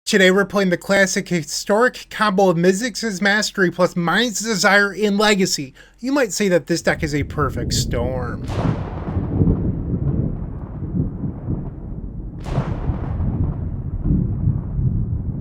Today we're playing the classic historic combo of Mizzix's Mastery plus Mind's Desire in Legacy. You might say that this deck is a perfect storm.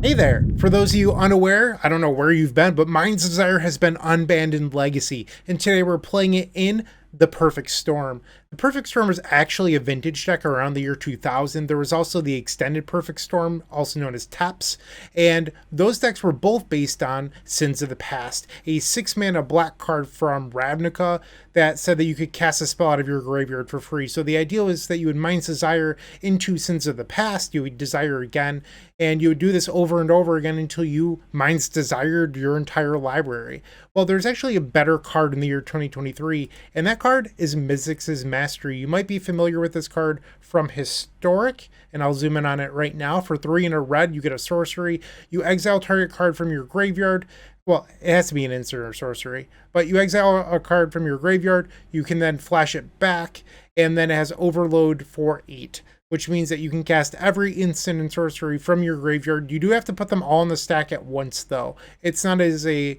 Hey there! For those of you unaware, I don't know where you've been, but Mind's Desire has been unbanned in Legacy, and today we're playing it in the Perfect Storm. The Perfect Storm was actually a vintage deck around the year 2000. There was also the Extended Perfect Storm, also known as TEPS, and those decks were both based on Sins of the Past, a 6-mana black card from Ravnica that said that you could cast a spell out of your graveyard for free. So the idea was that you would Mind's Desire into Sins of the Past, you would Desire again, and you would do this over and over again until you Mind's Desired your entire library. Well, there's actually a better card in the year 2023, and that card is Mizzix's Mastery. You might be familiar with this card from Historic, and I'll zoom in on it right now. For 3 and a red, you get a sorcery. You exile target card from your graveyard. Well, it has to be an instant or sorcery, but you exile a card from your graveyard. You can then flash it back, and then it has Overload for 8. Which means that you can cast every instant and sorcery from your graveyard. You do have to put them all in the stack at once, though. It's not as a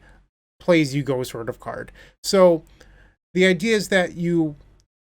play-as-you-go sort of card. So the idea is that you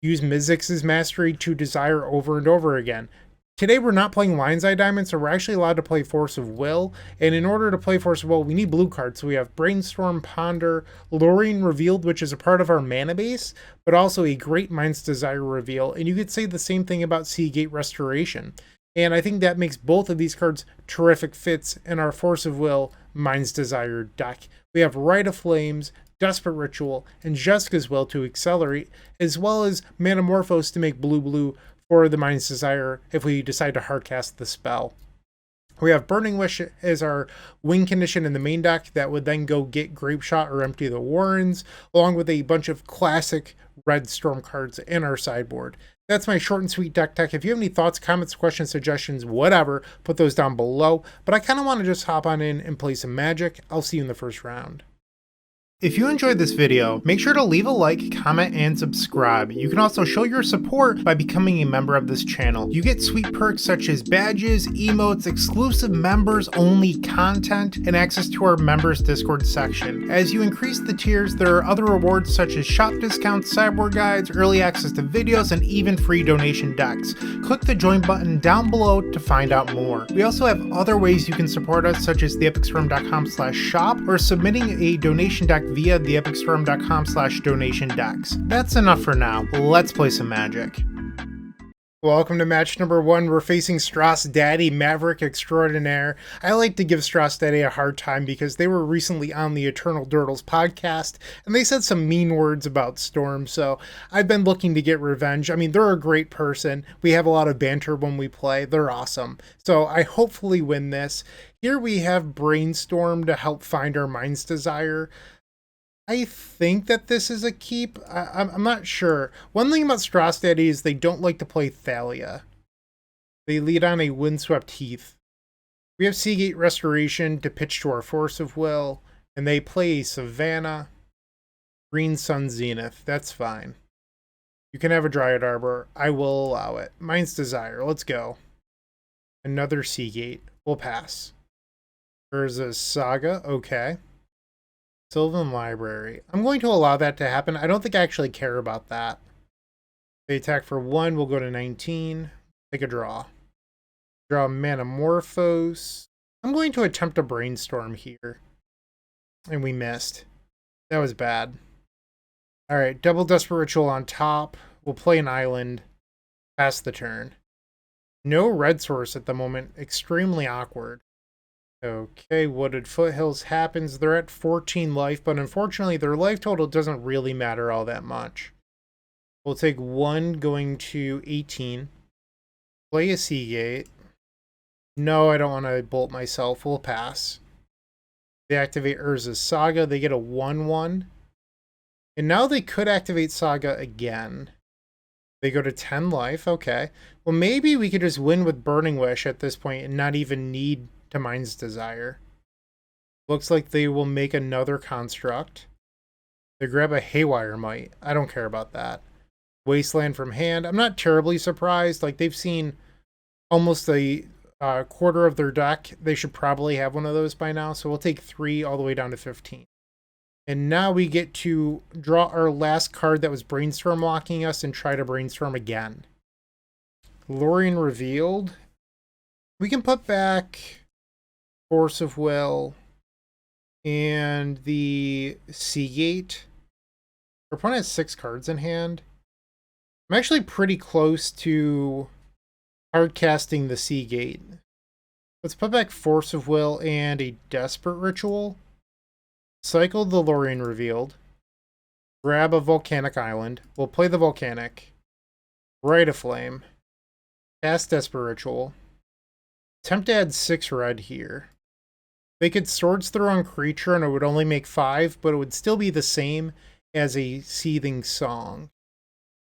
use Mizzix's Mastery to Desire over and over again. Today we're not playing Lion's Eye Diamond, so we're actually allowed to play Force of Will. And in order to play Force of Will, we need blue cards. So we have Brainstorm, Ponder, Lorien Revealed, which is a part of our mana base, but also a great Mind's Desire reveal. And you could say the same thing about Seagate Restoration. And I think that makes both of these cards terrific fits in our Force of Will Mind's Desire deck. We have Rite of Flames, Desperate Ritual, and Jessica's Will to accelerate, as well as Manamorphose to make blue-blue for the Mind's Desire if we decide to hardcast the spell. We have Burning Wish as our win condition in the main deck that would then go get Grape Shot or Empty the Warrens, along with a bunch of classic red Storm cards in our sideboard. That's my short and sweet deck tech. If you have any thoughts, comments, questions, suggestions, whatever, put those down below. But I kind of want to just hop on in and play some Magic. I'll see you in the first round. If you enjoyed this video, make sure to leave a like, comment, and subscribe. You can also show your support by becoming a member of this channel. You get sweet perks such as badges, emotes, exclusive members-only content, and access to our members Discord section. As you increase the tiers, there are other rewards such as shop discounts, sideboard guides, early access to videos, and even free donation decks. Click the join button down below to find out more. We also have other ways you can support us, such as theepicstorm.com/shop or submitting a donation deck via theepicstorm.com/donation decks. That's enough for now. Let's play some Magic. Welcome to match number 1. We're facing Strauss Daddy, Maverick Extraordinaire. I like to give Strauss Daddy a hard time because they were recently on the Eternal Durdles podcast and they said some mean words about Storm, so I've been looking to get revenge. I mean, they're a great person. We have a lot of banter when we play. They're awesome. So I hopefully win this. Here we have Brainstorm to help find our Mind's Desire. I think that this is a keep. I'm not sure. One thing about Strauss Daddy is they don't like to play Thalia. They lead on a Windswept Heath. We have Seagate Restoration to pitch to our Force of Will, and they play Savannah, Green Sun Zenith. That's fine. You can have a Dryad Arbor. I will allow it. Mind's Desire. Let's go. Another Seagate. We'll pass. Urza's Saga. Okay. Sylvan Library. I'm going to allow that to happen. I don't think I actually care about that. They attack for 1. We'll go to 19. Take a draw. Draw Manamorphose. I'm going to attempt a Brainstorm here. And we missed. That was bad. Alright, double Desperate Ritual on top. We'll play an island. Pass the turn. No red source at the moment. Extremely awkward. Okay, Wooded Foothills happens. They're at 14 life, but unfortunately their life total doesn't really matter all that much. We'll take 1 going to 18. Play a Seagate. No, I don't want to bolt myself. We'll pass. They activate Urza's Saga. They get a 1/1. And now they could activate Saga again. They go to 10 life. Okay. Well, maybe we could just win with Burning Wish at this point and not even need to Mind's Desire. Looks like they will make another construct. They grab a Haywire Might. I don't care about that. Wasteland from hand. I'm not terribly surprised. Like, they've seen almost a quarter of their deck, they should probably have one of those by now. So we'll take 3 all the way down to 15. And now we get to draw our last card that was Brainstorm locking us and try to Brainstorm again. Lorien revealed. We can put back Force of Will and the Seagate. Our opponent has 6 cards in hand. I'm actually pretty close to hard casting the Seagate. Let's put back Force of Will and a Desperate Ritual. Cycle the Lorien revealed. Grab a Volcanic Island. We'll play the Volcanic. Rite of Flame. Cast Desperate Ritual. Attempt to add 6 red here. They could Swords Throw on creature and it would only make 5, but it would still be the same as a Seething Song.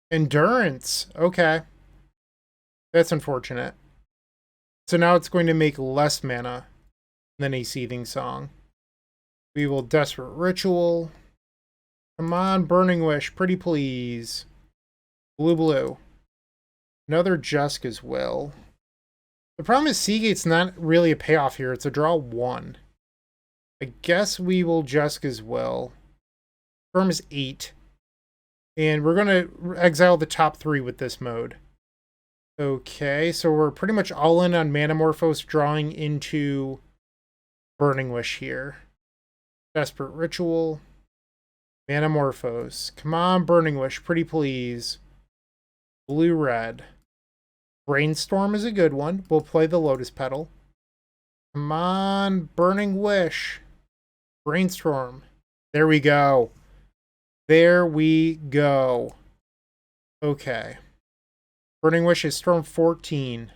Endurance. Okay. That's unfortunate. So now it's going to make less mana than a Seething Song. We will Desperate Ritual. Come on, Burning Wish, pretty please. Blue. Another Jeska's Will. The problem is Seagate's not really a payoff here. It's a draw 1. I guess we will Jeska's Will. Firm is 8. And we're going to exile the top 3 with this mode. Okay, so we're pretty much all in on Manamorphose drawing into Burning Wish here. Desperate Ritual. Manamorphose. Come on, Burning Wish, pretty please. Blue-red. Brainstorm is a good one. We'll play the Lotus Petal. Come on, Burning Wish. Brainstorm. There we go. There we go. Okay. Burning Wish is Storm 14.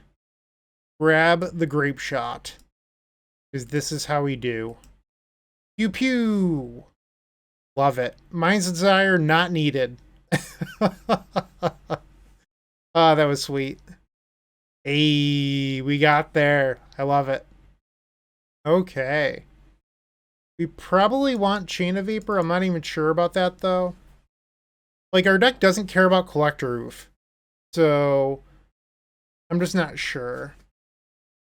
Grab the Grape Shot. Because this is how we do. Pew pew. Love it. Mind's Desire not needed. Oh, that was sweet. Hey, we got there. I love it. Okay. We probably want Chain of Vapor. I'm not even sure about that, though. Like, our deck doesn't care about Collector Roof. So, I'm just not sure.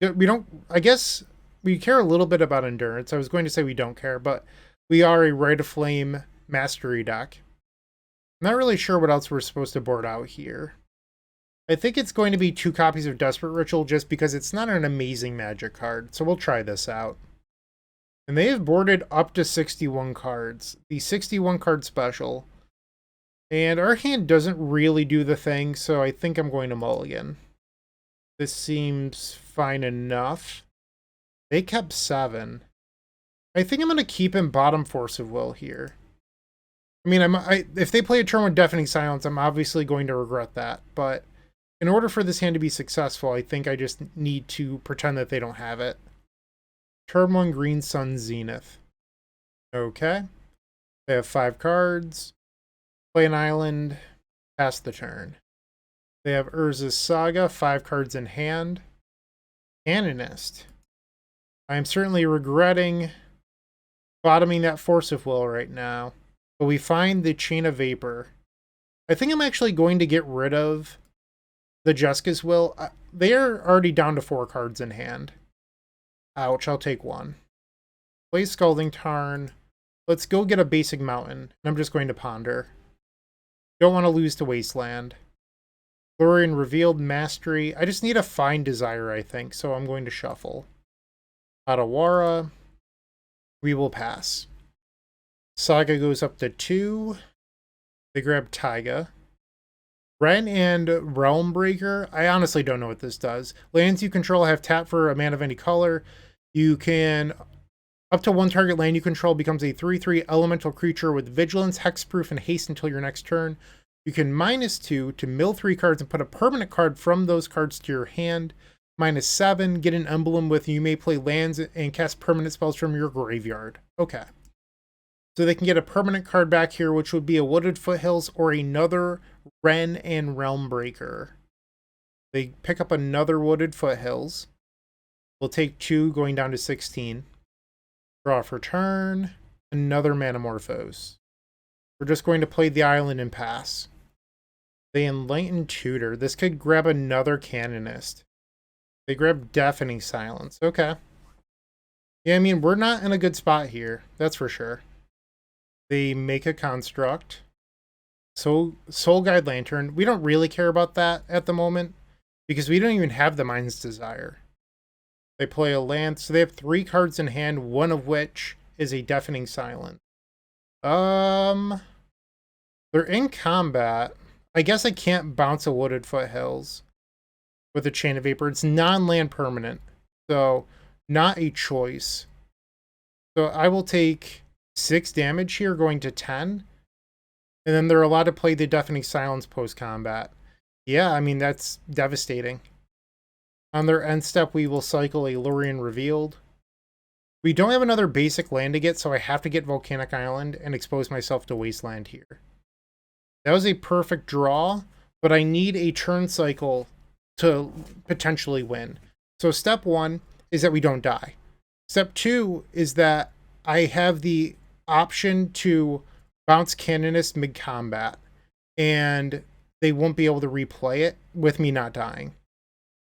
We don't... I guess we care a little bit about Endurance. I was going to say we don't care, but we are a Rite of Flame Mastery deck. I'm not really sure what else we're supposed to board out here. I think it's going to be 2 copies of Desperate Ritual just because it's not an amazing Magic card. So we'll try this out. And they have boarded up to 61 cards. The 61 card special. And our hand doesn't really do the thing, so I think I'm going to mulligan. This seems fine enough. They kept 7. I think I'm going to keep in bottom Force of Will here. I mean, if they play a turn with Deafening Silence, I'm obviously going to regret that. But in order for this hand to be successful, I think I just need to pretend that they don't have it. Turn 1 Green Sun Zenith. Okay. They have 5 cards. Play an island. Pass the turn. They have Urza's Saga, 5 cards in hand. Canonist. I am certainly regretting bottoming that Force of Will right now. But we find the Chain of Vapor. I think I'm actually going to get rid of the Jeska's Will. They are already down to 4 cards in hand. Ouch, I'll take 1. Play Scalding Tarn. Let's go get a basic mountain. And I'm just going to ponder. Don't want to lose to Wasteland. Lorien revealed Mastery. I just need a Fine Desire, I think, so I'm going to shuffle. Adawara. We will pass. Saga goes up to 2. They grab Taiga. Ren and Realm Breaker. I honestly don't know what this does. Lands you control have tap for a mana of any color. You can... Up to 1 target land you control becomes a 3/3 elemental creature with vigilance, hexproof, and haste until your next turn. You can -2 to mill 3 cards and put a permanent card from those cards to your hand. -7, get an emblem with you may play lands and cast permanent spells from your graveyard. Okay. So they can get a permanent card back here, which would be a Wooded Foothills or another Ren and Realm Breaker. They pick up another Wooded Foothills. We'll take 2, going down to 16. Draw for turn. Another Manamorphose. We're just going to play the island and pass. They Enlighten Tutor. This could grab another Canonist. They grab Deafening Silence. Okay. Yeah, I mean, we're not in a good spot here. That's for sure. They make a construct. Soul Guide Lantern. We don't really care about that at the moment because we don't even have the Mind's Desire. They play a land, so they have 3 cards in hand, one of which is a Deafening Silence. They're in combat. I guess I can't bounce a Wooded Foothills with a Chain of Vapor. It's non-land permanent, so not a choice. So I will take 6 damage here, going to 10. And then they're allowed to play the Deafening Silence post-combat. Yeah, I mean, that's devastating. On their end step, we will cycle a Lorien Revealed. We don't have another basic land to get, so I have to get Volcanic Island and expose myself to Wasteland here. That was a perfect draw, but I need a turn cycle to potentially win. So step 1 is that we don't die. Step 2 is that I have the option to bounce Canonist mid-combat, and they won't be able to replay it with me not dying.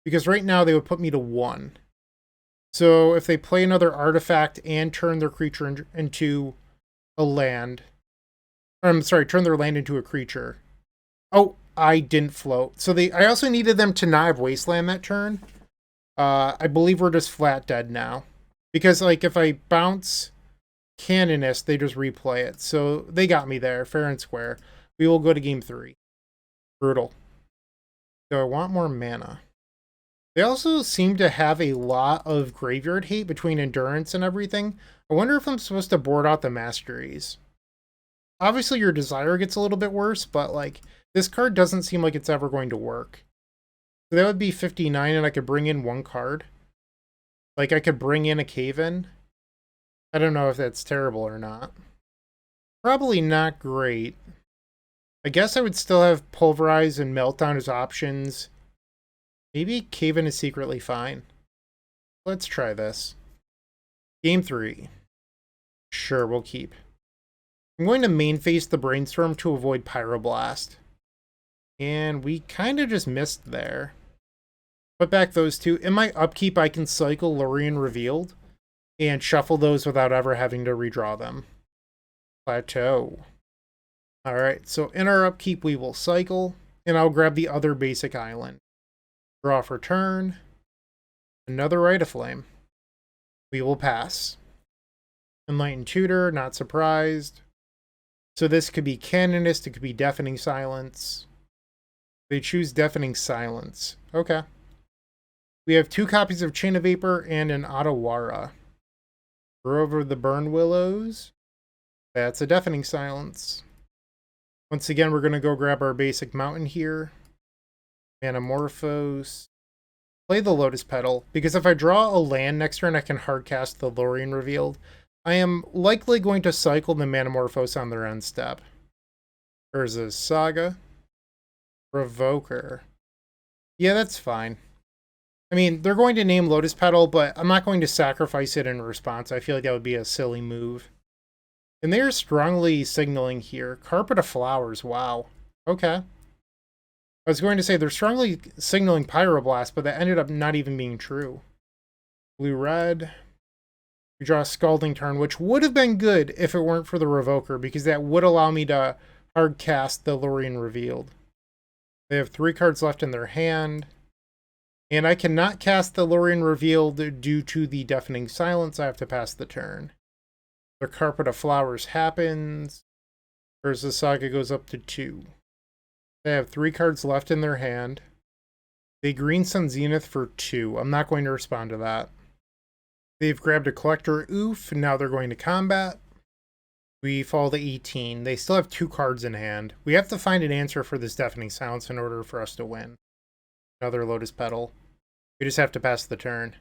Because right now they would put me to 1. So if they play another artifact and turn their creature into a land, I'm sorry, turn their land into a creature. Oh, I didn't float. So I also needed them to not have Wasteland that turn. I believe we're just flat dead now. Because like if I bounce Canonist, they just replay it. So they got me there, fair and square. We will go to game 3. Brutal. So I want more mana. They also seem to have a lot of graveyard hate between Endurance and everything. I wonder if I'm supposed to board out the Masteries. Obviously your Desire gets a little bit worse, but like this card doesn't seem like it's ever going to work. So that would be 59 and I could bring in 1 card. Like I could bring in a Cave-In. I don't know if that's terrible or not. Probably not great. I guess I would still have Pulverize and Meltdown as options. Maybe Cave-In is secretly fine. Let's try this. Game 3. Sure, we'll keep. I'm going to main face the Brainstorm to avoid Pyroblast. And we kind of just missed there. Put back those 2. In my upkeep, I can cycle Lorien Revealed and shuffle those without ever having to redraw them. Plateau. Alright, so in our upkeep, we will cycle, and I'll grab the other basic island. Draw for turn. Another Rite of Flame. We will pass. Enlightened Tutor, not surprised. So this could be Canonist, it could be Deafening Silence. They choose Deafening Silence. Okay. We have 2 copies of Chain of Vapor and an Otawara. We're over the Burn Willows. That's a Deafening Silence. Once again, we're going to go grab our basic mountain here. Manamorphose. Play the Lotus Petal, because if I draw a land next turn, I can hardcast the Lorien Revealed. I am likely going to cycle the Manamorphose on their end step. Urza's Saga. Revoker. Yeah, that's fine. I mean, they're going to name Lotus Petal, but I'm not going to sacrifice it in response. I feel like that would be a silly move. And they're strongly signaling here. Carpet of Flowers, wow. Okay. I was going to say they're strongly signaling Pyroblast, but that ended up not even being true. Blue-red. We draw a Scalding Tarn, which would have been good if it weren't for the Revoker, because that would allow me to hard cast the Lorien Revealed. They have 3 cards left in their hand. And I cannot cast the Lorien Revealed due to the Deafening Silence. I have to pass the turn. The Carpet of Flowers happens. Urza's Saga goes up to 2. They have 3 cards left in their hand. They Green Sun Zenith for 2. I'm not going to respond to that. They've grabbed a Collector Oof, and now they're going to combat. We fall to 18. They still have 2 cards in hand. We have to find an answer for this Deafening Silence in order for us to win. Another Lotus Petal. We just have to pass the turn.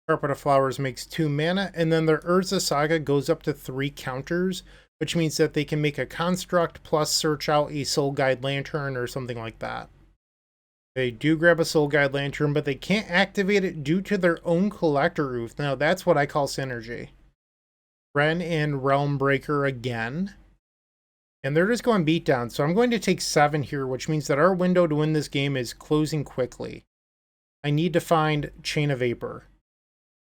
Carpet of Flowers makes 2 mana, and then their Urza Saga goes up to 3 counters, which means that they can make a construct plus search out a Soul Guide Lantern or something like that. They do grab a Soul Guide Lantern, but they can't activate it due to their own Collector Oof. Now, that's what I call synergy. Ren and Realm Breaker again. And they're just going beatdown, so I'm going to take 7 here, which means that our window to win this game is closing quickly. I need to find Chain of Vapor.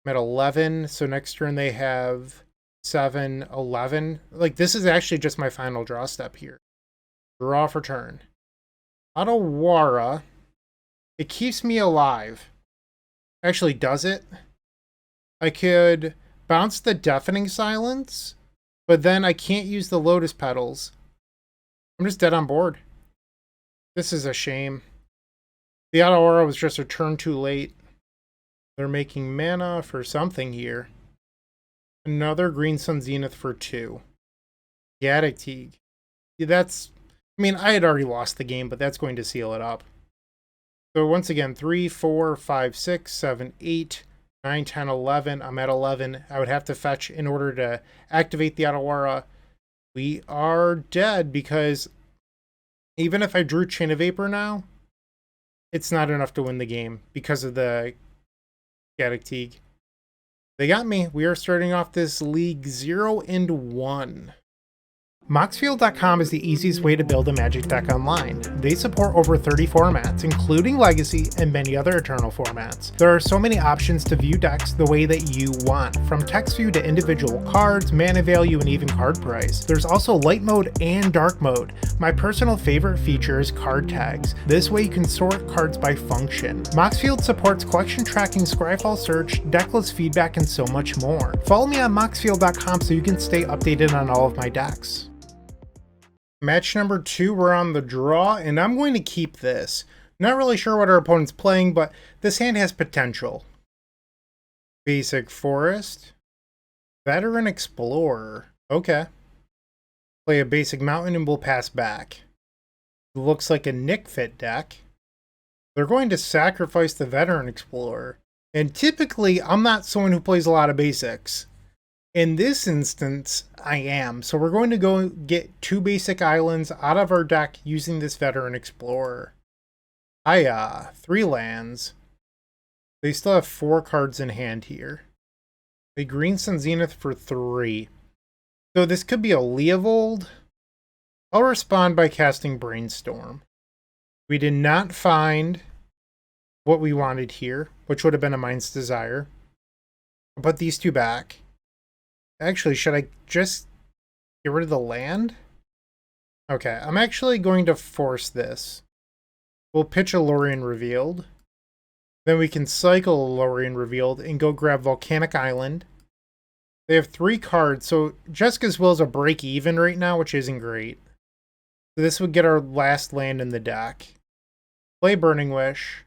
I'm at 11, so next turn they have 7, 11. Like, this is actually just my final draw step here. Draw for turn. Otawara. It keeps me alive. Actually, does it? I could bounce the Deafening Silence, but then I can't use the Lotus Petals. I'm just dead on board. This is a shame. The Otawara was just a turn too late. They're making mana for something here. Another Green Sun Zenith for 2. Gaddock Teague. Yeah, that's... I mean, I had already lost the game, but that's going to seal it up. So once again, 3, 4, 5, 6, 7, 8, 9, 10, 11. I'm at 11. I would have to fetch in order to activate the Otawara. We are dead because even if I drew Chain of Vapor now, it's not enough to win the game because of the Gaddock Teague. They got me. We are starting off this league 0-1. Moxfield.com is the easiest way to build a Magic deck online. They support over 30 formats, including Legacy and many other Eternal formats. There are so many options to view decks the way that you want, from text view to individual cards, mana value, and even card price. There's also light mode and dark mode. My personal favorite feature is card tags. This way you can sort cards by function. Moxfield supports collection tracking, Scryfall search, decklist feedback, and so much more. Follow me on Moxfield.com so you can stay updated on all of my decks. Match number 2, we're on the draw, and I'm going to keep this. Not really sure what our opponent's playing, but this hand has potential. Basic Forest. Veteran Explorer. Okay. Play a basic Mountain and we'll pass back. Looks like a Nick Fit deck. They're going to sacrifice the Veteran Explorer. And typically, I'm not someone who plays a lot of basics. In this instance, I am. So we're going to go get 2 basic islands out of our deck using this Veteran Explorer. 3 lands. They still have 4 cards in hand here. A Green Sun Zenith for 3. So this could be a Leovold. I'll respond by casting Brainstorm. We did not find what we wanted here, which would have been a Mind's Desire. I'll put these 2 back. Actually, should I just get rid of the land? Okay, I'm actually going to force this. We'll pitch a Lorien Revealed. Then we can cycle a Lorien Revealed and go grab Volcanic Island. They have 3 cards, so Jessica's Will is a break even right now, which isn't great. So this would get our last land in the deck. Play Burning Wish.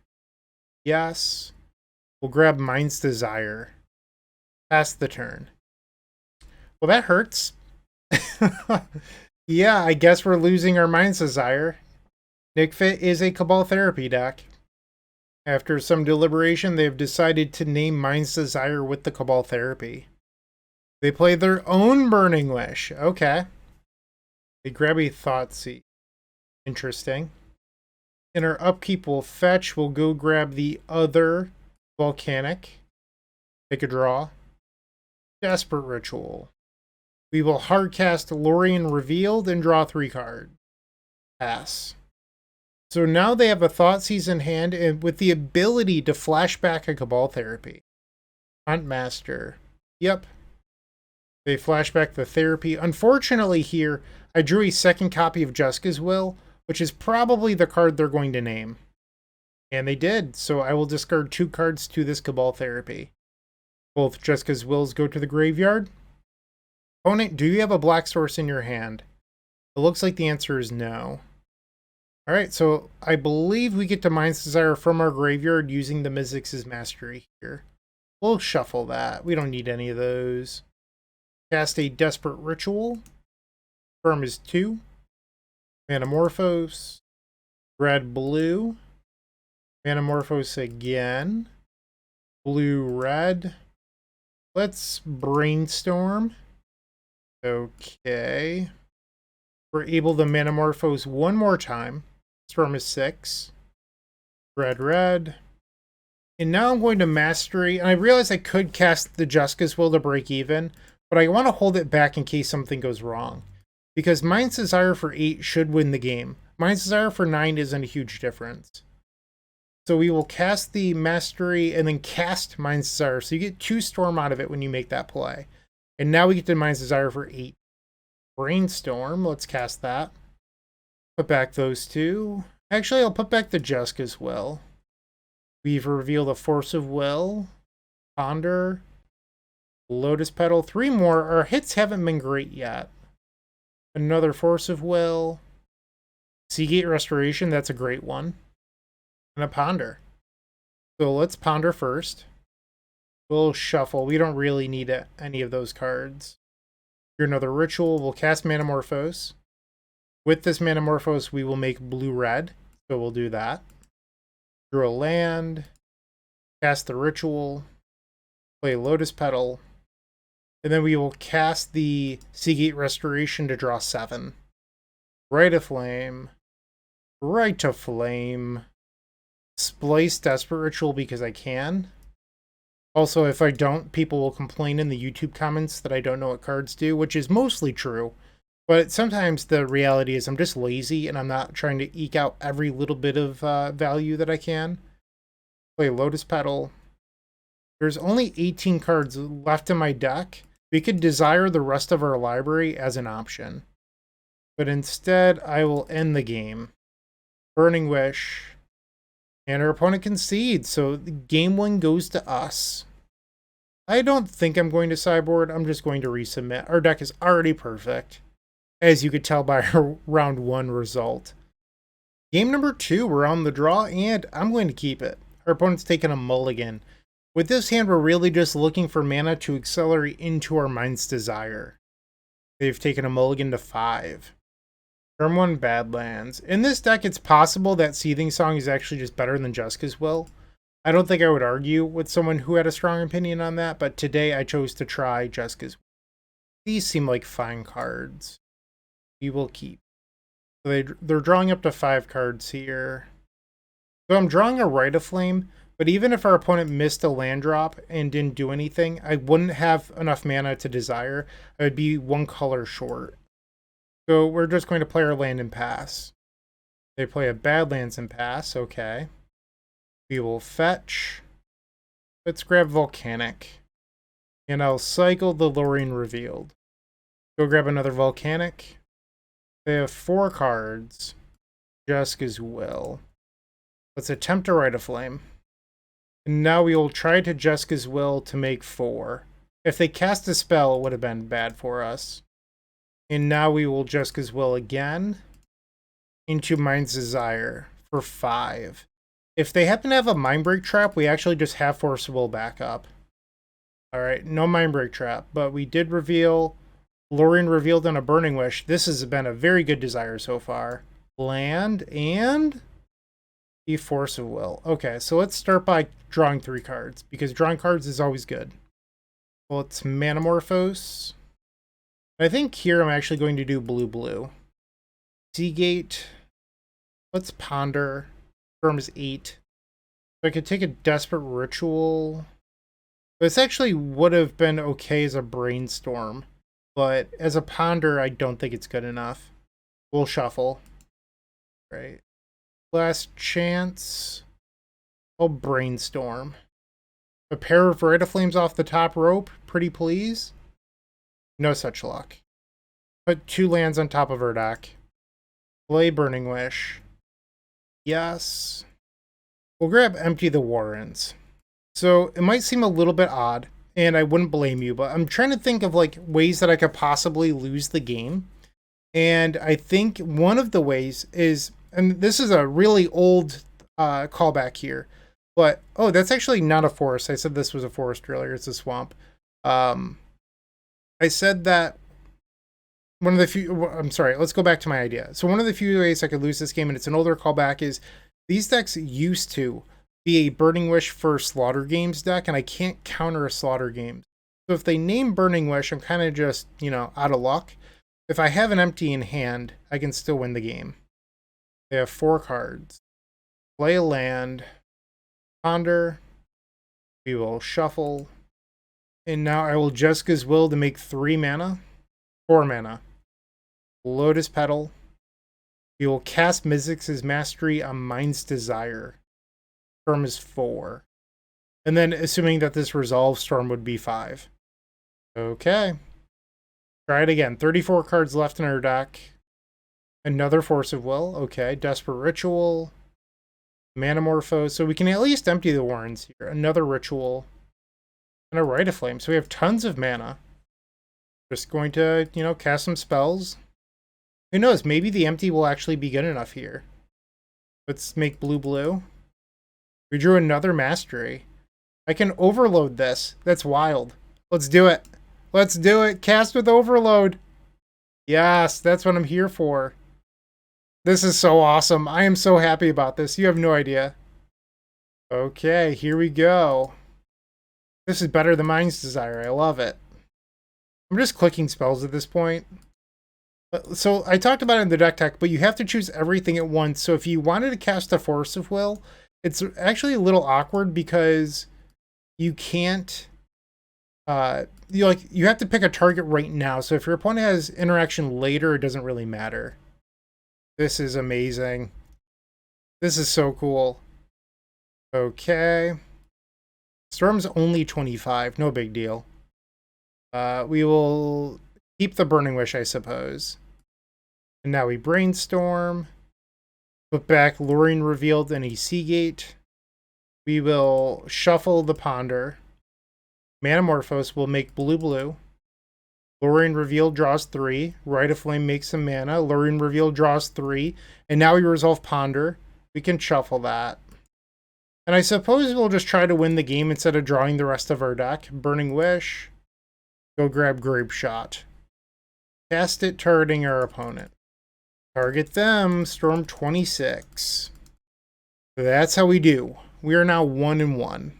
Yes. We'll grab Mind's Desire. Pass the turn. Well, that hurts. Yeah, I guess we're losing our Mind's Desire. Nick Fit is a Cabal Therapy deck. After some deliberation, they've decided to name Mind's Desire with the Cabal Therapy. They play their own Burning Wish. Okay. They grab a Thoughtseize. Interesting. In our upkeep, we'll fetch. We'll go grab the other Volcanic. Take a draw. Desperate Ritual. We will hardcast Lorien Revealed and draw 3 cards. Pass. So now they have a Thoughtseize in hand and with the ability to flash back a Cabal Therapy. Huntmaster. Yep. They flash back the therapy. Unfortunately here, I drew a second copy of Jessica's Will, which is probably the card they're going to name. And they did, so I will discard 2 cards to this Cabal Therapy. Both Jessica's Wills go to the graveyard. Opponent, do you have a black source in your hand? It looks like the answer is no. Alright, so I believe we get to Mind's Desire from our graveyard using the Mizzix's Mastery here. We'll shuffle that. We don't need any of those. Cast a Desperate Ritual. Firm is 2. Manamorphose. Red, blue. Manamorphose again. Blue, red. Let's Brainstorm. Okay. We're able to Manamorphose 1 more time. Storm is 6. Red, red. And now I'm going to Mastery. And I realize I could cast the Jessica's Will to break even, but I want to hold it back in case something goes wrong. Because Mind's Desire for 8 should win the game. Mind's Desire for 9 isn't a huge difference. So we will cast the Mastery and then cast Mind's Desire. So you get 2 Storm out of it when you make that play. And now we get to Mind's Desire for 8. Brainstorm, let's cast that. Put back those 2. Actually, I'll put back the Jusk as well. We've revealed a Force of Will, Ponder, Lotus Petal. 3 more. Our hits haven't been great yet. Another Force of Will. Seagate Restoration, that's a great one. And a Ponder. So let's Ponder first. We'll shuffle. We don't really need any of those cards. Here's another Ritual. We'll cast Manamorphose. With this Manamorphose, we will make blue-red. So we'll do that. Draw a land. Cast the Ritual. Play Lotus Petal. And then we will cast the Seagate Restoration to draw 7. Rite of Flame. Rite of Flame. Splice Desperate Ritual because I can. Also, if I don't, people will complain in the YouTube comments that I don't know what cards do, which is mostly true. But sometimes the reality is I'm just lazy and I'm not trying to eke out every little bit of value that I can. Play Lotus Petal. There's only 18 cards left in my deck. We could desire the rest of our library as an option. But instead, I will end the game. Burning Wish. And our opponent concedes, so game 1 goes to us. I don't think I'm going to sideboard. I'm just going to resubmit. Our deck is already perfect, as you could tell by our round 1 result. Game number 2, we're on the draw, and I'm going to keep it. Our opponent's taking a mulligan. With this hand, we're really just looking for mana to accelerate into our Mind's Desire. They've taken a mulligan to 5. Turn 1 Badlands. In this deck, it's possible that Seething Song is actually just better than Jeska's Will. I don't think I would argue with someone who had a strong opinion on that, but today I chose to try Jeska's Will. These seem like fine cards. We will keep. So they're drawing up to 5 cards here. So I'm drawing a Rite of Flame, but even if our opponent missed a land drop and didn't do anything, I wouldn't have enough mana to desire. I would be 1 color short. So we're just going to play our land and pass. They play a Badlands and pass, okay. We will fetch. Let's grab Volcanic. And I'll cycle the Lorien Revealed. Go grab another Volcanic. They have 4 cards. Jeska's Will. Let's attempt to Rite of Flame. And now we will try to Jeska's Will to make 4. If they cast a spell, it would have been bad for us. And now we will Jeska's Will again into Mind's Desire for 5. If they happen to have a Mindbreak Trap, we actually just have Force of Will back up. Alright, no Mindbreak Trap, but we did reveal Lorien Revealed and a Burning Wish. This has been a very good desire so far. Land and the Force of Will. Okay, so let's start by drawing 3 cards, because drawing cards is always good. Well, it's Manamorphose. I think here I'm actually going to do blue-blue. Seagate. Let's Ponder. Firm is 8. So I could take a Desperate Ritual. This actually would have been okay as a Brainstorm. But as a Ponder, I don't think it's good enough. We'll shuffle. Right. Last chance. I'll Brainstorm. A pair of Rite of Flames off the top rope. Pretty please. No such luck. Put 2 lands on top of our deck. Play Burning Wish. Yes. We'll grab Empty the Warrens. So it might seem a little bit odd, and I wouldn't blame you, but I'm trying to think of like ways that I could possibly lose the game. And I think one of the ways is, and this is a really old callback here, but oh, that's actually not a forest. I said this was a forest earlier. It's a swamp. I said that one of the few, I'm sorry, let's go back to my idea. So one of the few ways I could lose this game, and it's an older callback, is these decks used to be a Burning Wish for Slaughter Games deck, and I can't counter a Slaughter Games. So if they name Burning Wish, I'm kind of just, out of luck. If I have an empty in hand, I can still win the game. They have 4 cards. Play a land. Ponder. We will shuffle. And now I will Jeska's Will to make 3 mana. 4 mana. Lotus Petal. We will cast Mizzix's Mastery on Mind's Desire. Storm is 4. And then assuming that this resolves, Storm would be 5. Okay. Try it again. 34 cards left in our deck. Another Force of Will. Okay. Desperate Ritual. Manamorphose. So we can at least empty the Warrens here. Another Ritual. And a Rite of Flame. So we have tons of mana. Just going to, cast some spells. Who knows? Maybe the empty will actually be good enough here. Let's make blue. We drew another Mastery. I can overload this. That's wild. Let's do it. Let's do it. Cast with Overload. Yes, that's what I'm here for. This is so awesome. I am so happy about this. You have no idea. Okay, here we go. This is better than Mind's Desire. I love it. I'm just clicking spells at this point. So I talked about it in the deck tech, but you have to choose everything at once. So if you wanted to cast a Force of Will, it's actually a little awkward because you can't... you have to pick a target right now. So if your opponent has interaction later, it doesn't really matter. This is amazing. This is so cool. Okay. Storm's only 25. No big deal. We will keep the Burning Wish, I suppose. And now we Brainstorm. Put back Luring Revealed and a Seagate. We will shuffle the Ponder. Manamorphose will make blue. Luring Reveal draws 3. Rite of Flame makes some mana. Luring Reveal draws 3. And now we resolve Ponder. We can shuffle that. And I suppose we'll just try to win the game instead of drawing the rest of our deck. Burning Wish. Go grab Grape Shot. Cast it, targeting our opponent. Target them. Storm 26. That's how we do. We are now 1-1.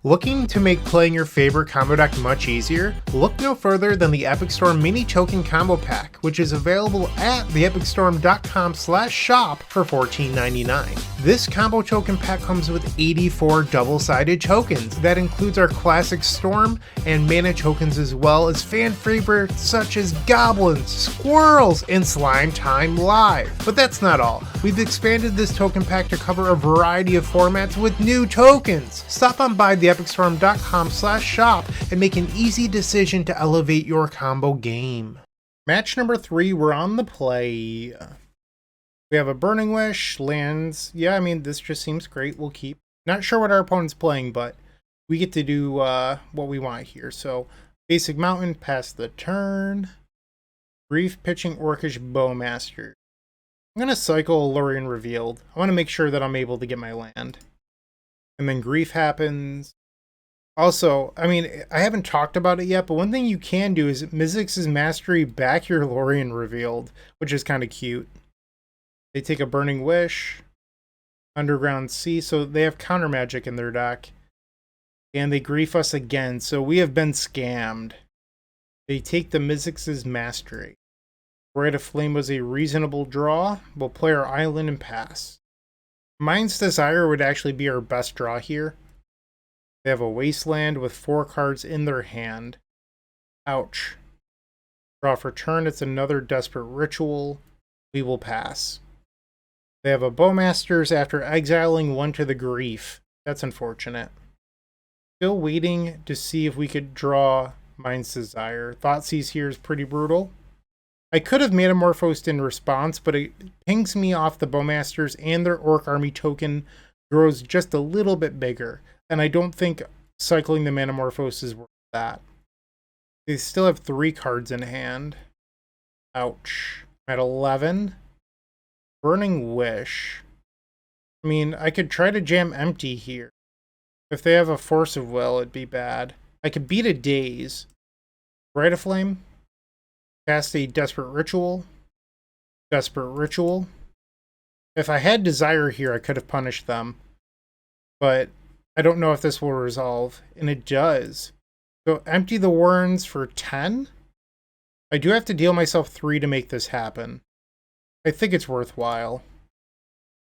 Looking to make playing your favorite combo deck much easier? Look no further than the Epic Storm Mini Token Combo Pack, which is available at theepicstorm.com/shop for $14.99. This combo token pack comes with 84 double-sided tokens. That includes our classic Storm and mana tokens, as well as fan favorites such as Goblins, Squirrels, and Slime Time Live. But that's not all. We've expanded this token pack to cover a variety of formats with new tokens. Stop on by theepicstorm.com/shop and make an easy decision to elevate your combo game. Match number 3, we're on the play. We have a Burning Wish, lands. Yeah, I mean, this just seems great. We'll keep. Not sure what our opponent's playing, but we get to do what we want here. So, Basic Mountain, pass the turn. Brief Pitching Orcish Bowmaster. I'm going to cycle Luring Revealed. I want to make sure that I'm able to get my land. And then Grief happens. Also, I mean, I haven't talked about it yet, but one thing you can do is Mizzix's Mastery back your Luring Revealed, which is kind of cute. They take a Burning Wish, Underground Sea, so they have counter magic in their deck. And they grief us again, so we have been scammed. They take the Mizzix's Mastery. Rite of Flame was a reasonable draw. We'll play our island and pass. Mind's Desire would actually be our best draw here. They have a Wasteland with 4 cards in their hand. Ouch. Draw for turn, it's another Desperate Ritual. We will pass. They have a Bowmasters after exiling 1 to the Grief. That's unfortunate. Still waiting to see if we could draw Mind's Desire. Thoughtseize here is pretty brutal. I could have Manamorphosed in response, but it pings me off the Bowmasters and their Orc Army token grows just a little bit bigger. And I don't think cycling the Manamorphose is worth that. They still have 3 cards in hand. Ouch. I'm at 11. Burning Wish. I mean, I could try to jam Empty here. If they have a Force of Will, it'd be bad. I could beat a Daze. Rite of Flame. Cast a Desperate Ritual. Desperate Ritual. If I had Desire here, I could have punished them. But I don't know if this will resolve. And it does. So empty the Warrens for 10. I do have to deal myself 3 to make this happen. I think it's worthwhile.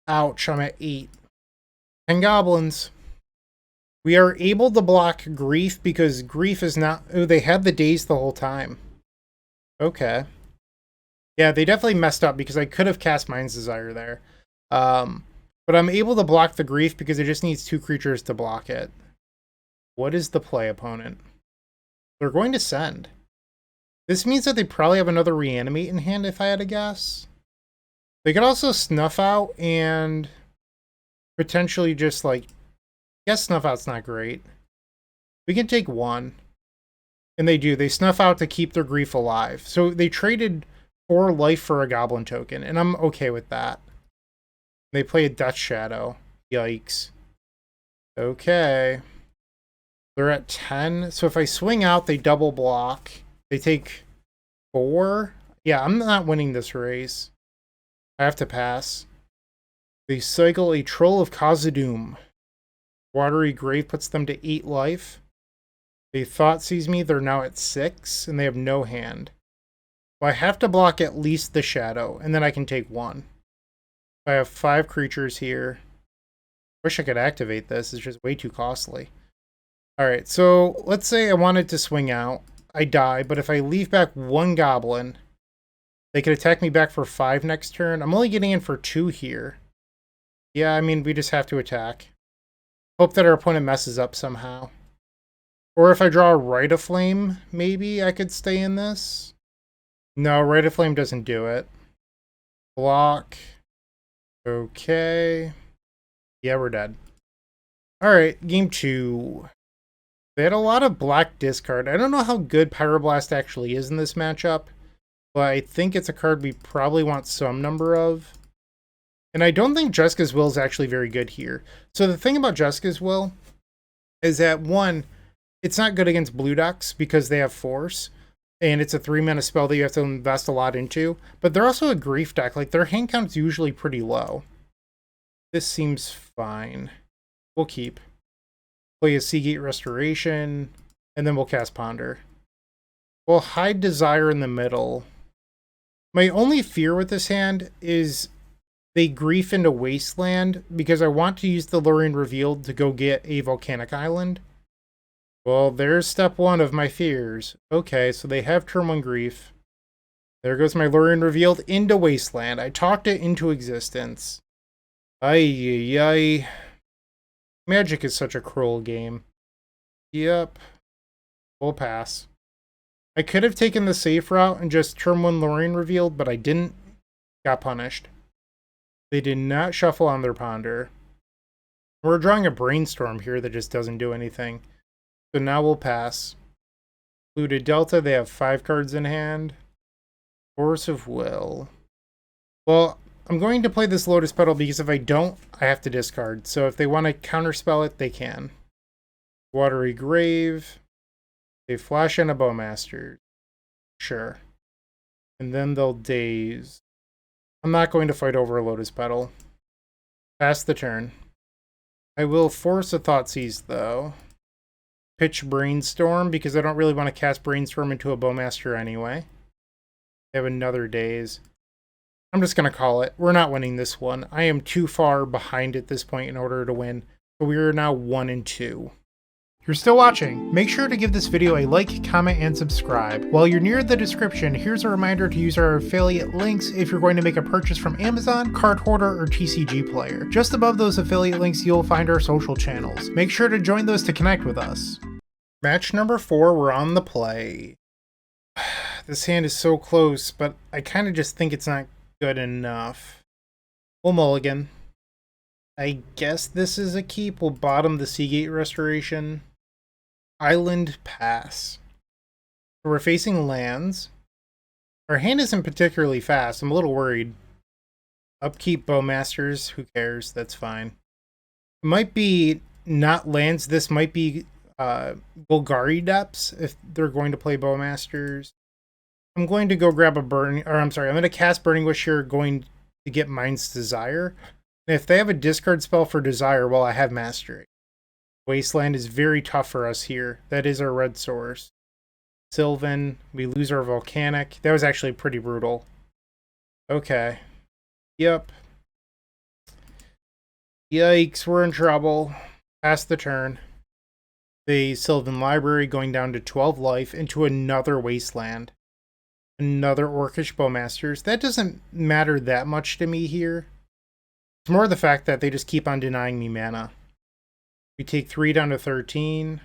Ouch, I'm at 8. 10 Goblins. We are able to block Grief because Grief is not... Oh, they had the Daze the whole time. Okay. Yeah, they definitely messed up because I could have cast Mind's Desire there. But I'm able to block the grief because it just needs 2 creatures to block it. What is the play, opponent? They're going to send. This means that they probably have another reanimate in hand, if I had to guess. They could also snuff out and potentially just like, guess snuff out's not great. We can take 1. And they do. They snuff out to keep their grief alive. So they traded 4 life for a goblin token, and I'm okay with that. They play a Death Shadow. Yikes. Okay. They're at 10. So if I swing out, they double block. They take 4. Yeah, I'm not winning this race. I have to pass. They cycle a Troll of Khazad-dûm. Watery Grave puts them to 8 life. They thought sees me, they're now at 6, and they have no hand. Well, I have to block at least the shadow, and then I can take 1. I have 5 creatures here. Wish I could activate this, it's just way too costly. Alright, so let's say I wanted to swing out. I die, but if I leave back 1 goblin, they could attack me back for 5 next turn. I'm only getting in for 2 here. Yeah, I mean, we just have to attack. Hope that our opponent messes up somehow. Or if I draw a Rite of Flame, maybe I could stay in this. No, Rite of Flame doesn't do it. Block. Okay. Yeah, we're dead. Alright, game 2. They had a lot of black discard. I don't know how good Pyroblast actually is in this matchup, but I think it's a card we probably want some number of. And I don't think Jessica's Will is actually very good here. So the thing about Jessica's Will is that, 1, it's not good against blue decks because they have Force, and it's a 3-mana spell that you have to invest a lot into. But they're also a grief deck. Like, their hand count's usually pretty low. This seems fine. We'll keep. Play a Seagate Restoration, and then we'll cast Ponder. We'll hide Desire in the middle. My only fear with this hand is they grief into Wasteland because I want to use the Lurian Revealed to go get a Volcanic Island. Well, there's step 1 of my fears. Okay, so they have turn 1 grief. There goes my Lurian Revealed into Wasteland. I talked it into existence. Ay, ay, ay. Magic is such a cruel game. Yep. We'll pass. I could have taken the safe route and just turn 1 Lurian Revealed, but I didn't. Got punished. They did not shuffle on their Ponder. We're drawing a Brainstorm here that just doesn't do anything. So now we'll pass. Looted Delta, they have 5 cards in hand. Force of Will. Well, I'm going to play this Lotus Petal because if I don't, I have to discard. So if they want to counterspell it, they can. Watery Grave. They flash in a Bowmaster. Sure. And then they'll Daze. I'm not going to fight over a Lotus Petal. Pass the turn. I will force a Thoughtseize, though. Pitch Brainstorm, because I don't really want to cast Brainstorm into a Bowmaster anyway. They have another Daze. I'm just going to call it. We're not winning this one. I am too far behind at this point in order to win. So we are now 1-2. You're still watching. Make sure to give this video a like, comment, and subscribe. While you're near the description, here's a reminder to use our affiliate links if you're going to make a purchase from Amazon, Card Hoarder, or TCG Player. Just above those affiliate links, you'll find our social channels. Make sure to join those to connect with us. Match number 4, we're on the play. This hand is so close, but I kind of just think it's not good enough. We'll mulligan. I guess this is a keep. We'll bottom the Seagate Restoration. Island, pass. So we're facing lands. Our hand isn't particularly fast. I'm a little worried. Upkeep Bowmasters. Who cares? That's fine. It might be not lands. This might be Golgari Depths if they're going to play Bowmasters. I'm going to go grab a Burning... Or I'm sorry. I'm going to cast Burning Wish here, going to get Mind's Desire. And if they have a discard spell for Desire, well, I have Mastery. Wasteland is very tough for us here. That is our red source. Sylvan, we lose our Volcanic. That was actually pretty brutal. Okay. Yep. Yikes, we're in trouble. Pass the turn. The Sylvan Library going down to 12 life into another Wasteland. Another Orcish Bowmasters. That doesn't matter that much to me here. It's more the fact that they just keep on denying me mana. We take 3 down to 13.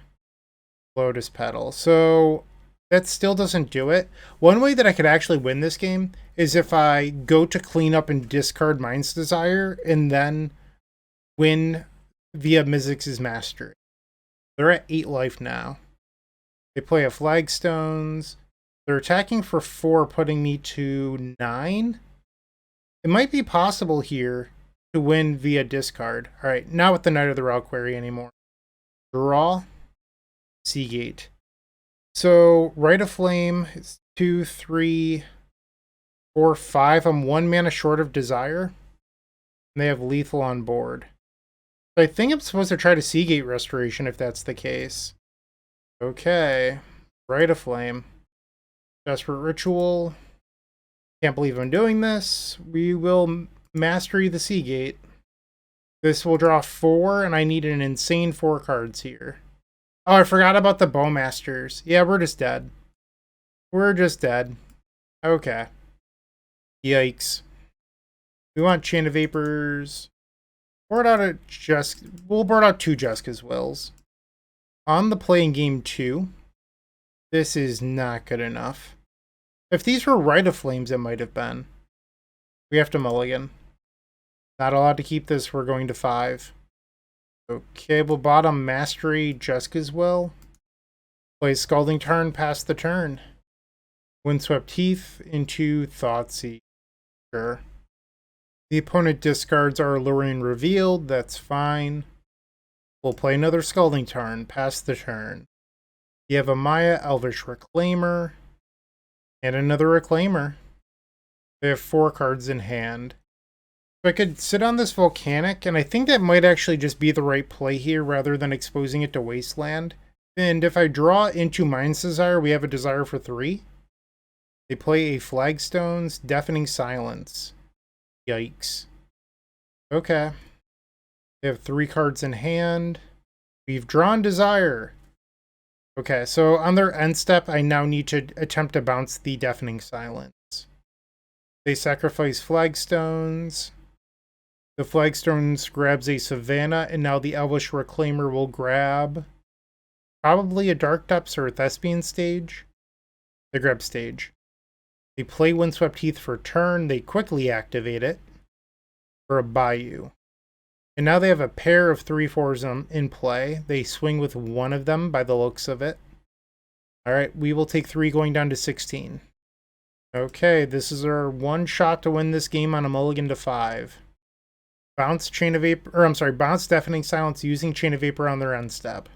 Lotus Petal. So that still doesn't do it. One way that I could actually win this game is if I go to clean up and discard Mind's Desire and then win via Mizzix's Mastery. They're at 8 life now. They play a Flagstones. They're attacking for 4, putting me to 9. It might be possible here to win via discard. Alright, not with the Knight of the Reliquary anymore. Draw. Seagate. So, Rite of Flame is 2, 3, 4, 5. I'm 1 mana short of Desire. And they have Lethal on board. So I think I'm supposed to try to Seagate Restoration if that's the case. Okay. Rite of Flame. Desperate Ritual. Can't believe I'm doing this. We will Mastery the Seagate. This will draw 4, and I need an insane 4 cards here. Oh, I forgot about the Bowmasters. Yeah, we're just dead. We're just dead. Okay. Yikes. We want Chain of Vapors. We'll board out 2 Jessica's Wills. On the playing game 2, this is not good enough. If these were Rite of Flames, it might have been. We have to mulligan. Not allowed to keep this, we're going to 5. Okay, we'll bottom Mastery Jessica's Will. Play Scalding Tarn, pass the turn. Windswept Heath into Thoughtseize. Sure. The opponent discards our Lorraine Revealed, that's fine. We'll play another Scalding Tarn, pass the turn. You have a Maya Elvish Reclaimer. And another Reclaimer. They have 4 cards in hand. So I could sit on this Volcanic, and I think that might actually just be the right play here rather than exposing it to Wasteland. And if I draw into Mind's Desire, we have a Desire for 3. They play a Flagstones, Deafening Silence. Yikes. Okay. They have 3 cards in hand. We've drawn Desire. Okay, so on their end step, I now need to attempt to bounce the Deafening Silence. They sacrifice Flagstones. The Flagstones grabs a Savannah, and now the Elvish Reclaimer will grab probably a Dark Depths or a Thespian Stage. They grab Stage. They play Windswept Heath for turn. They quickly activate it for a Bayou. And now they have a pair of 3/4s in play. They swing with one of them by the looks of it. Alright, we will take 3 going down to 16. Okay, this is our one shot to win this game on a mulligan to 5. Bounce bounce Deafening Silence using Chain of Vapor on their end step.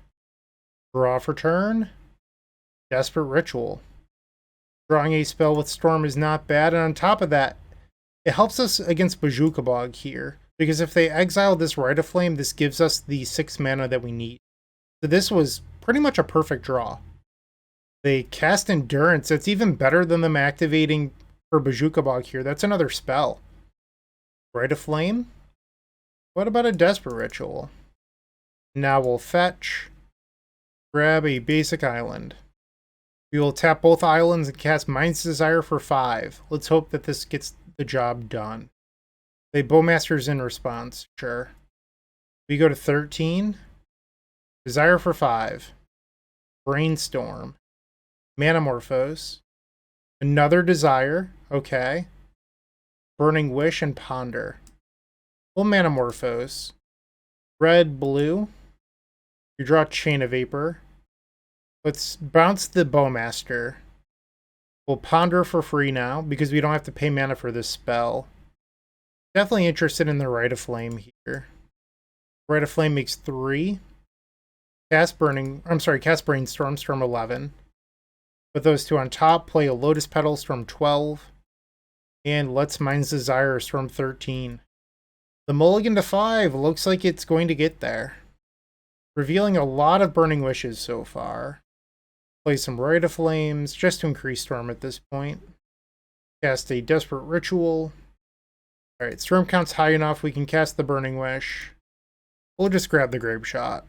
Draw for turn. Desperate Ritual. Drawing a spell with Storm is not bad, and on top of that, it helps us against Bojuka Bog here, because if they exile this Rite of Flame, this gives us the 6 mana that we need. So this was pretty much a perfect draw. They cast Endurance. That's even better than them activating for Bojuka Bog here. That's another spell. Rite of Flame? What about a Desperate Ritual? Now we'll fetch. Grab a basic island. We will tap both islands and cast Mind's Desire for 5. Let's hope that this gets the job done. They Bowmasters in response. Sure. We go to 13. Desire for 5. Brainstorm. Manamorphose. Another Desire. Okay. Burning Wish and Ponder. We'll Manamorphose. Red, blue. You draw Chain of Vapor. Let's bounce the Bowmaster. We'll Ponder for free now, because we don't have to pay mana for this spell. Definitely interested in the Rite of Flame here. Rite of Flame makes 3. Cast Brainstorm, Storm 11. With those 2 on top, play a Lotus Petal, Storm 12. And let's Mind's Desire, Storm 13. The mulligan to 5 looks like it's going to get there. Revealing a lot of Burning Wishes so far. Play some Rite of Flames, just to increase Storm at this point. Cast a Desperate Ritual. Alright, Storm count's high enough, we can cast the Burning Wish. We'll just grab the Grape Shot.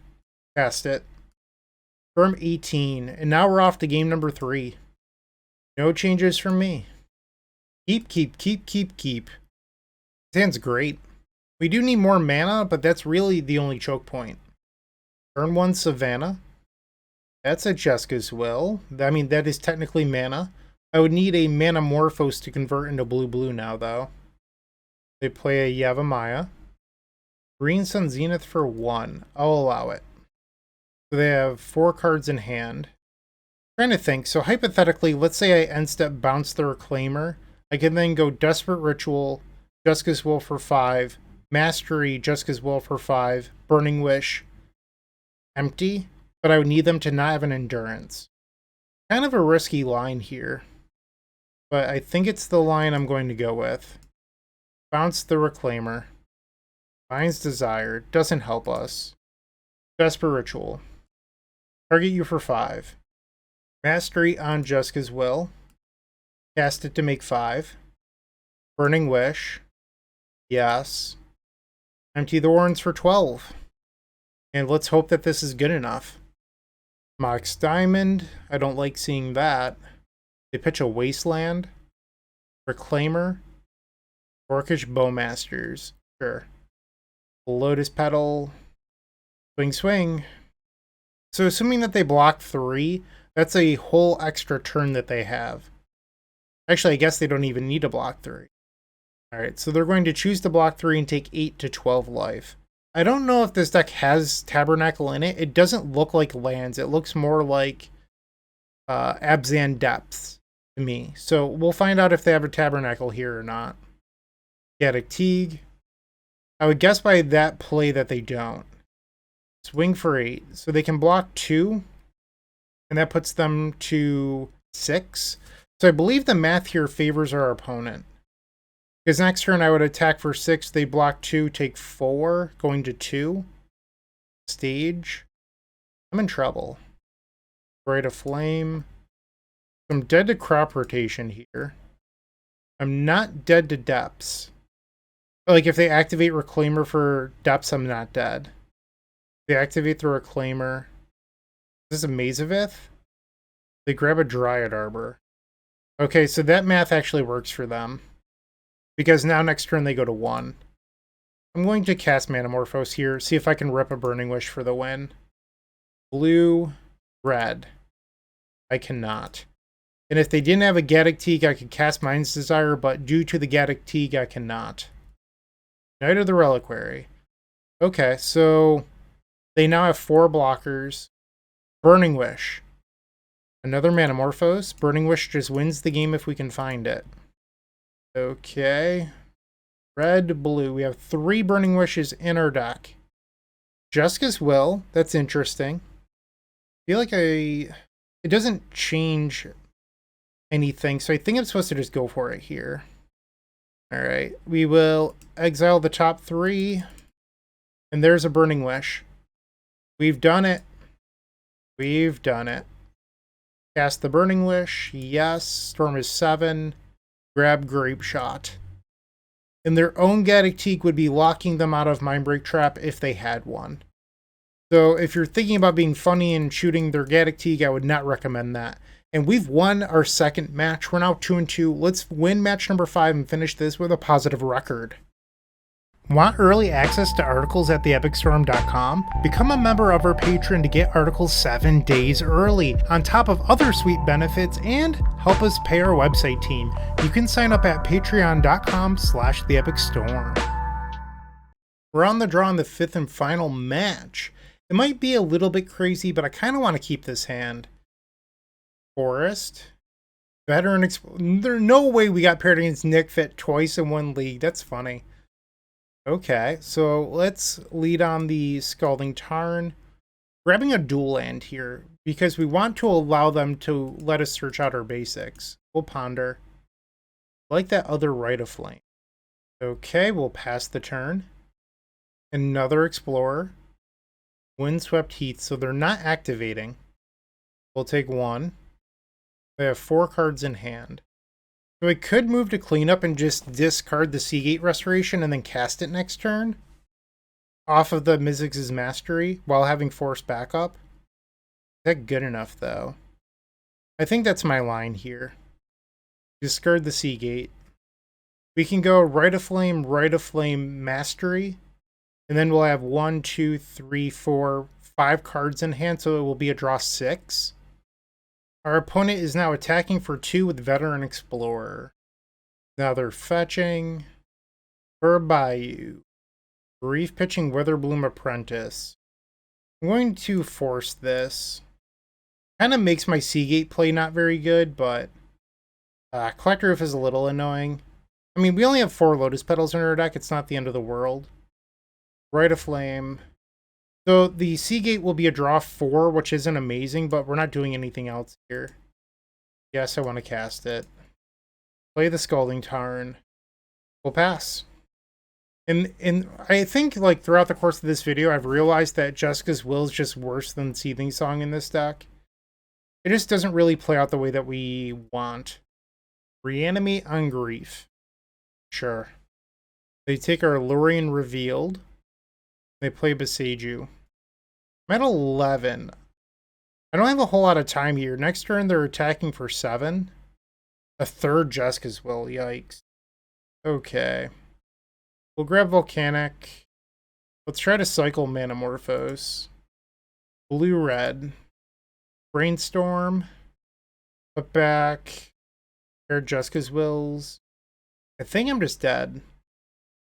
Cast it. Storm 18, and now we're off to game number 3. No changes from me. Keep. This hand's great. We do need more mana, but that's really the only choke point. Turn 1 Savannah. That's a Jeska's Will. I mean, that is technically mana. I would need a Manamorphose to convert into blue-blue now, though. They play a Yavimaya. Green Sun Zenith for 1. I'll allow it. So they have 4 cards in hand. I'm trying to think. So hypothetically, let's say I end step bounce the Reclaimer. I can then go Desperate Ritual, Jeska's Will for 5, Mastery, Jeska's Will for 5, Burning Wish, empty, but I would need them to not have an Endurance. Kind of a risky line here, but I think it's the line I'm going to go with. Bounce the Reclaimer. Mind's Desire doesn't help us. Desperate Ritual. Target you for 5. Mastery on Jeska's Will. Cast it to make 5. Burning Wish. Yes. Empty the Warrens for 12. And let's hope that this is good enough. Mox Diamond. I don't like seeing that. They pitch a Wasteland. Reclaimer. Orcish Bowmasters. Sure. Lotus Petal. Swing, swing. So assuming that they block 3, that's a whole extra turn that they have. Actually, I guess they don't even need to block 3. Alright, so they're going to choose to block 3 and take 8 to 12 life. I don't know if this deck has Tabernacle in it. It doesn't look like lands. It looks more like Abzan Depths to me. So we'll find out if they have a Tabernacle here or not. Gaddock Teague. I would guess by that play that they don't. Swing for 8. So they can block 2. And that puts them to 6. So I believe the math here favors our opponent. Because next turn I would attack for 6. They block 2, take 4, going to 2. Stage. I'm in trouble. Bright of Flame. I'm dead to crop rotation here. I'm not dead to depths. Like if they activate Reclaimer for depths, I'm not dead. They activate the Reclaimer. Is this a Mazavith? They grab a Dryad Arbor. Okay, so that math actually works for them. Because now next turn they go to 1. I'm going to cast Manamorphose here, see if I can rip a Burning Wish for the win. Blue, red. I cannot. And if they didn't have a Gaddock Teague, I could cast Mind's Desire, but due to the Gaddock Teague, I cannot. Knight of the Reliquary. Okay, so they now have 4 blockers. Burning Wish. Another Manamorphose. Burning Wish just wins the game if we can find it. Okay. Red, blue. We have 3 Burning Wishes in our deck. Jeska's Will. That's interesting. I feel like it doesn't change anything, so I think I'm supposed to just go for it here. Alright. We will exile the top 3. And there's a Burning Wish. We've done it. We've done it. Cast the Burning Wish. Yes. Storm is 7. Grab Grape Shot. And their own Gaddock Teague would be locking them out of Mindbreak Trap if they had one. So if you're thinking about being funny and shooting their Gaddock Teague, I would not recommend that. And we've won our second match. We're now 2-2. Let's win match number 5 and finish this with a positive record. Want early access to articles at theepicstorm.com? Become a member of our Patreon to get articles 7 days early, on top of other sweet benefits, and help us pay our website team. You can sign up at patreon.com/theepicstorm. We're on the draw in the 5th and final match. It might be a little bit crazy, but I kind of want to keep this hand. Forest. Veteran. There's no way we got paired against Nick Fit twice in one league. That's funny. Okay, so let's lead on the Scalding Tarn. Grabbing a dual land here, because we want to allow them to let us search out our basics. We'll ponder. Like that other Rite of Flame. Okay, we'll pass the turn. Another Explorer. Windswept Heath, so they're not activating. We'll take 1. They have 4 cards in hand. So I could move to cleanup and just discard the Seagate Restoration and then cast it next turn. Off of the Mizzix's Mastery while having Force backup. Is that good enough though? I think that's my line here. Discard the Seagate. We can go Rite of Flame, Mastery, and then we'll have 1, 2, 3, 4, 5 cards in hand, so it will be a draw 6. Our opponent is now attacking for 2 with Veteran Explorer. Now they're fetching for Bayou. Reef pitching Witherbloom Apprentice. I'm going to force this. Kind of makes my Seagate play not very good, but Collector Roof is a little annoying. I mean, we only have 4 Lotus Petals in our deck. It's not the end of the world. Rite of Flame. So the Seagate will be a draw 4, which isn't amazing, but we're not doing anything else here. Yes, I want to cast it. Play the Scalding Tarn. We'll pass. And I think, like, throughout the course of this video, I've realized that Jessica's Will is just worse than Seething Song in this deck. It just doesn't really play out the way that we want. Reanimate on Grief. Sure. They take our Lurian Revealed. They play Beseiju. I'm at 11. I don't have a whole lot of time here. Next turn, they're attacking for 7. A third Jessica's Will. Yikes. Okay. We'll grab Volcanic. Let's try to cycle Manamorphose. Blue-red. Brainstorm. Put back. Pair Jessica's Wills. I think I'm just dead.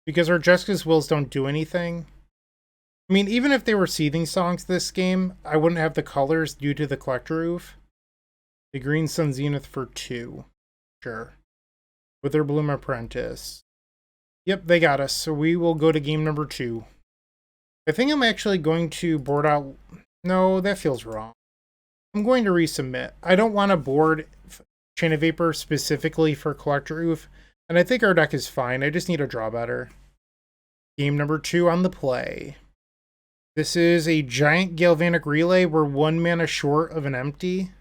Because our Jessica's Wills don't do anything. I mean, even if they were Seething Songs this game, I wouldn't have the colors due to the Collector Roof. The Green Sun Zenith for 2. Sure. Witherbloom Apprentice. Yep, they got us, so we will go to game number 2. I think I'm actually going to board out... No, that feels wrong. I'm going to resubmit. I don't want to board Chain of Vapor specifically for Collector Roof, and I think our deck is fine. I just need to draw better. Game number 2 on the play. This is a giant Galvanic Relay. We're 1 mana short of an empty.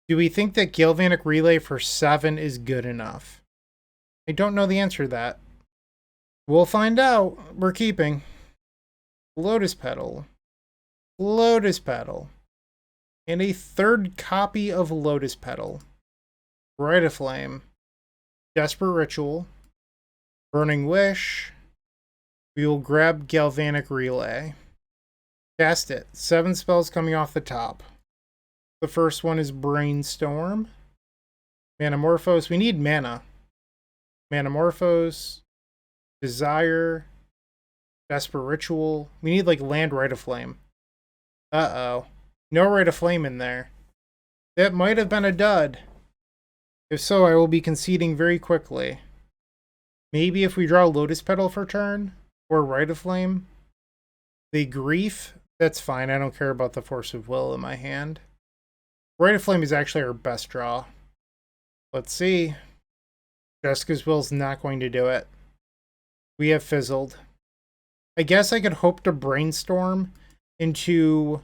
Do we think that Galvanic Relay for 7 is good enough? I don't know the answer to that. We'll find out. We're keeping. Lotus Petal. Lotus Petal. And a third copy of Lotus Petal. Rite of Flame. Desperate Ritual. Burning Wish. We will grab Galvanic Relay. Cast it. 7 spells coming off the top. The first one is Brainstorm. Manamorphose. We need mana. Manamorphose. Desire. Desperate Ritual. We need, like, land Rite of Flame. Uh-oh. No Rite of Flame in there. That might have been a dud. If so, I will be conceding very quickly. Maybe if we draw Lotus Petal for turn, or Rite of Flame. The Grief, that's fine. I don't care about the Force of Will in my hand. Rite of Flame is actually our best draw. Let's see. Jessica's Will's not going to do it. We have fizzled. I guess I could hope to Brainstorm into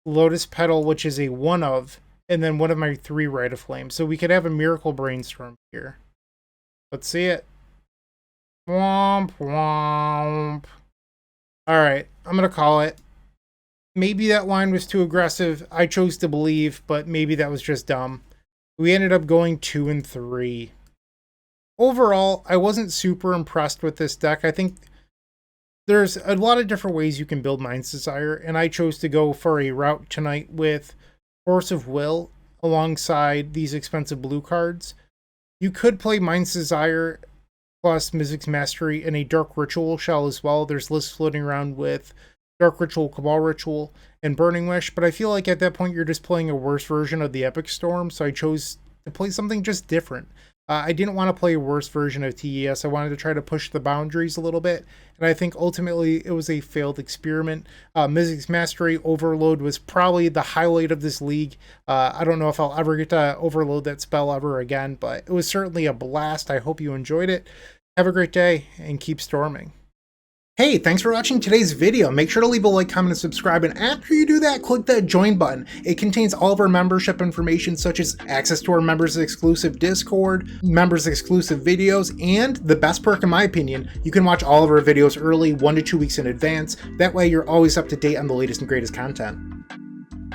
Lotus Petal, which is a 1 of, and then one of my 3 Rite of Flame. So we could have a Miracle Brainstorm here. Let's see it. Womp, womp. Alright, I'm going to call it. Maybe that line was too aggressive. I chose to believe, but maybe that was just dumb. We ended up going 2 and 3. Overall, I wasn't super impressed with this deck. I think there's a lot of different ways you can build Mind's Desire, and I chose to go for a route tonight with Force of Will alongside these expensive blue cards. You could play Mind's Desire plus Mizzix Mastery in a Dark Ritual shell as well. There's lists floating around with Dark Ritual, Cabal Ritual, and Burning Wish, but I feel like at that point you're just playing a worse version of the Epic Storm, so I chose to play something just different. I didn't want to play a worse version of TES. I wanted to try to push the boundaries a little bit, and I think ultimately it was a failed experiment. Mizzix Mastery Overload was probably the highlight of this league. I don't know if I'll ever get to overload that spell ever again, but it was certainly a blast. I hope you enjoyed it. Have a great day, and keep storming. Hey, thanks for watching today's video. Make sure to leave a like, comment, and subscribe, and after you do that, click that join button. It contains all of our membership information, such as access to our members exclusive Discord, members exclusive videos, and the best perk in my opinion, you can watch all of our videos early, 1 to 2 weeks in advance. That way you're always up to date on the latest and greatest content.